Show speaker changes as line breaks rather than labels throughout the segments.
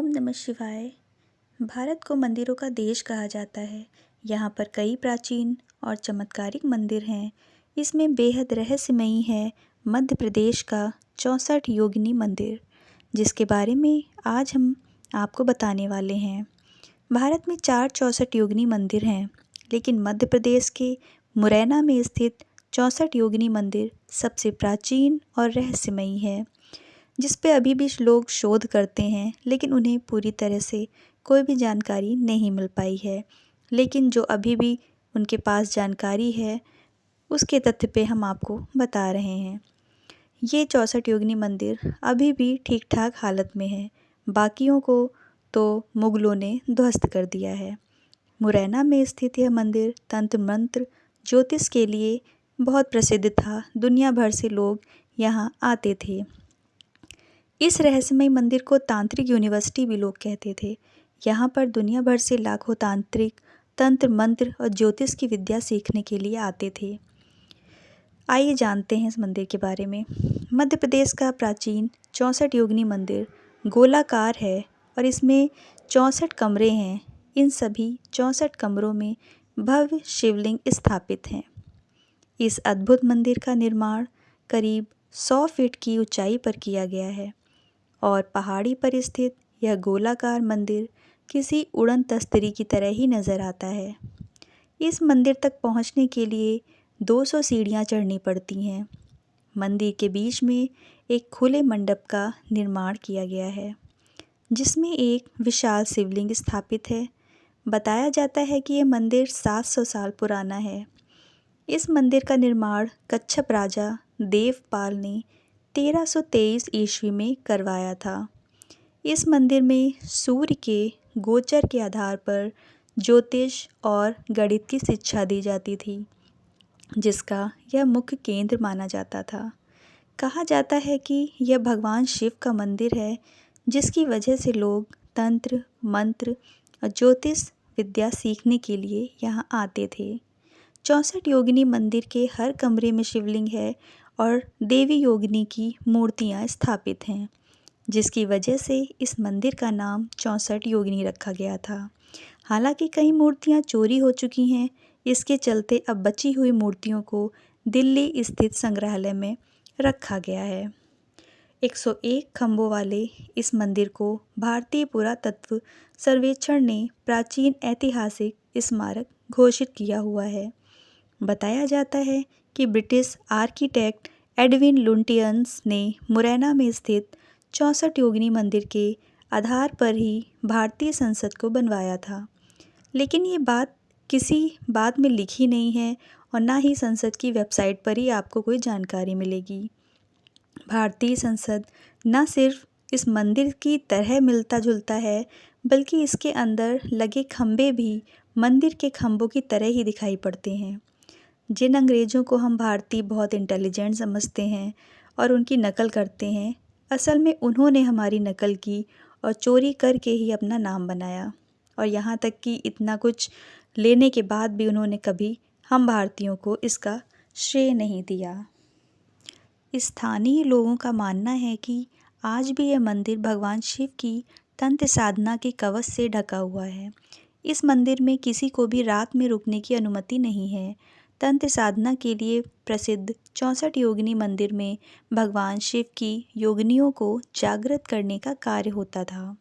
नमः शिवाय। भारत को मंदिरों का देश कहा जाता है। यहाँ पर कई प्राचीन और चमत्कारिक मंदिर हैं। इसमें बेहद रहस्यमयी है मध्य प्रदेश का 64 योगिनी मंदिर, जिसके बारे में आज हम आपको बताने वाले हैं। भारत में 64 योगिनी मंदिर हैं, लेकिन मध्य प्रदेश के मुरैना में स्थित 64 योगिनी मंदिर सबसे प्राचीन और रहस्यमयी है, जिस पे अभी भी लोग शोध करते हैं, लेकिन उन्हें पूरी तरह से कोई भी जानकारी नहीं मिल पाई है। लेकिन जो अभी भी उनके पास जानकारी है, उसके तथ्य पे हम आपको बता रहे हैं। ये 64 योगिनी मंदिर अभी भी ठीक ठाक हालत में है। बाकियों को तो मुगलों ने ध्वस्त कर दिया है। मुरैना में स्थित यह मंदिर तंत्र मंत्र ज्योतिष के लिए बहुत प्रसिद्ध था। दुनिया भर से लोग यहाँ आते थे। इस रहस्यमय मंदिर को तांत्रिक यूनिवर्सिटी भी लोग कहते थे। यहाँ पर दुनिया भर से लाखों तांत्रिक तंत्र मंत्र और ज्योतिष की विद्या सीखने के लिए आते थे। आइए जानते हैं इस मंदिर के बारे में। मध्य प्रदेश का प्राचीन 64 योगिनी मंदिर गोलाकार है और इसमें 64 कमरे हैं। इन सभी 64 कमरों में भव्य शिवलिंग स्थापित हैं। इस अद्भुत मंदिर का निर्माण करीब 100 फीट की ऊंचाई पर किया गया है और पहाड़ी पर स्थित यह गोलाकार मंदिर किसी उड़न तस्तरी की तरह ही नज़र आता है। इस मंदिर तक पहुंचने के लिए 200 सीढ़ियां चढ़नी पड़ती हैं। मंदिर के बीच में एक खुले मंडप का निर्माण किया गया है, जिसमें एक विशाल शिवलिंग स्थापित है। बताया जाता है कि यह मंदिर 700 साल पुराना है। इस मंदिर का निर्माण कच्छप राजा देवपाल ने 1323 ईस्वी में करवाया था। इस मंदिर में सूर्य के गोचर के आधार पर ज्योतिष और गणित की शिक्षा दी जाती थी, जिसका यह मुख्य केंद्र माना जाता था। कहा जाता है कि यह भगवान शिव का मंदिर है, जिसकी वजह से लोग तंत्र मंत्र और ज्योतिष विद्या सीखने के लिए यहाँ आते थे। 64 योगिनी मंदिर के हर कमरे में शिवलिंग है और देवी योगिनी की मूर्तियाँ स्थापित हैं, जिसकी वजह से इस मंदिर का नाम 64 योगिनी रखा गया था। हालांकि कई मूर्तियाँ चोरी हो चुकी हैं। इसके चलते अब बची हुई मूर्तियों को दिल्ली स्थित संग्रहालय में रखा गया है। 101 खम्भों वाले इस मंदिर को भारतीय पुरातत्व सर्वेक्षण ने प्राचीन ऐतिहासिक स्मारक घोषित किया हुआ है। बताया जाता है कि ब्रिटिश आर्किटेक्ट एडविन लुटियंस ने मुरैना में स्थित 64 योगिनी मंदिर के आधार पर ही भारतीय संसद को बनवाया था। लेकिन ये बात किसी बात में लिखी नहीं है और ना ही संसद की वेबसाइट पर ही आपको कोई जानकारी मिलेगी। भारतीय संसद न सिर्फ इस मंदिर की तरह मिलता जुलता है, बल्कि इसके अंदर लगे खम्भे भी मंदिर के खम्भों की तरह ही दिखाई पड़ते हैं। जिन अंग्रेज़ों को हम भारतीय बहुत इंटेलिजेंट समझते हैं और उनकी नकल करते हैं, असल में उन्होंने हमारी नकल की और चोरी करके ही अपना नाम बनाया। और यहाँ तक कि इतना कुछ लेने के बाद भी उन्होंने कभी हम भारतीयों को इसका श्रेय नहीं दिया। स्थानीय लोगों का मानना है कि आज भी यह मंदिर भगवान शिव की तंत्र साधना के कवच से ढका हुआ है। इस मंदिर में किसी को भी रात में रुकने की अनुमति नहीं है। तंत्र साधना के लिए प्रसिद्ध 64 योगिनी मंदिर में भगवान शिव की योगिनियों को जागृत करने का कार्य होता था।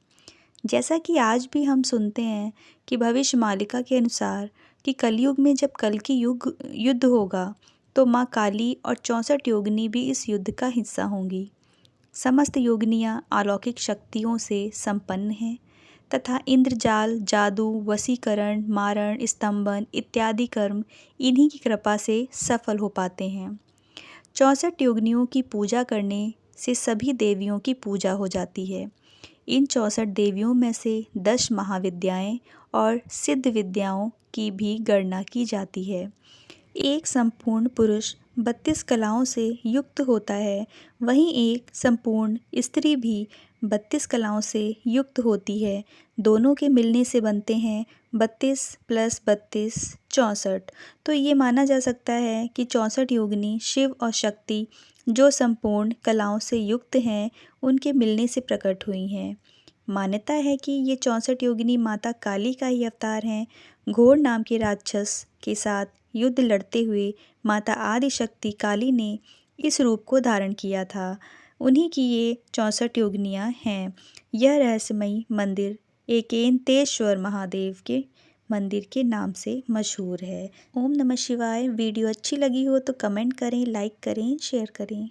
जैसा कि आज भी हम सुनते हैं कि भविष्य मालिका के अनुसार कि कलयुग में जब कल की युद्ध होगा, तो माँ काली और 64 योगिनी भी इस युद्ध का हिस्सा होंगी। समस्त योगिनियाँ अलौकिक शक्तियों से संपन्न हैं तथा इंद्रजाल, जादू, वशीकरण, मारण, स्तंभन इत्यादि कर्म इन्हीं की कृपा से सफल हो पाते हैं। 64 योगिनियों की पूजा करने से सभी देवियों की पूजा हो जाती है। इन 64 देवियों में से 10 महाविद्याएं और सिद्ध विद्याओं की भी गणना की जाती है। एक संपूर्ण पुरुष 32 कलाओं से युक्त होता है, वहीं एक संपूर्ण स्त्री भी 32 कलाओं से युक्त होती है। दोनों के मिलने से बनते हैं 32 + 32 64। तो ये माना जा सकता है कि 64 योगिनी शिव और शक्ति जो संपूर्ण कलाओं से युक्त हैं, उनके मिलने से प्रकट हुई हैं। मान्यता है कि ये 64 योगिनी माता काली का ही अवतार हैं। घोर नाम के राक्षस के साथ युद्ध लड़ते हुए माता आदिशक्ति काली ने इस रूप को धारण किया था। उन्हीं की ये 64 योगिनियाँ हैं। यह रहस्यमयी मंदिर एकेंतेश्वर महादेव के मंदिर के नाम से मशहूर है। ओम नमः शिवाय। वीडियो अच्छी लगी हो तो कमेंट करें, लाइक करें, शेयर करें।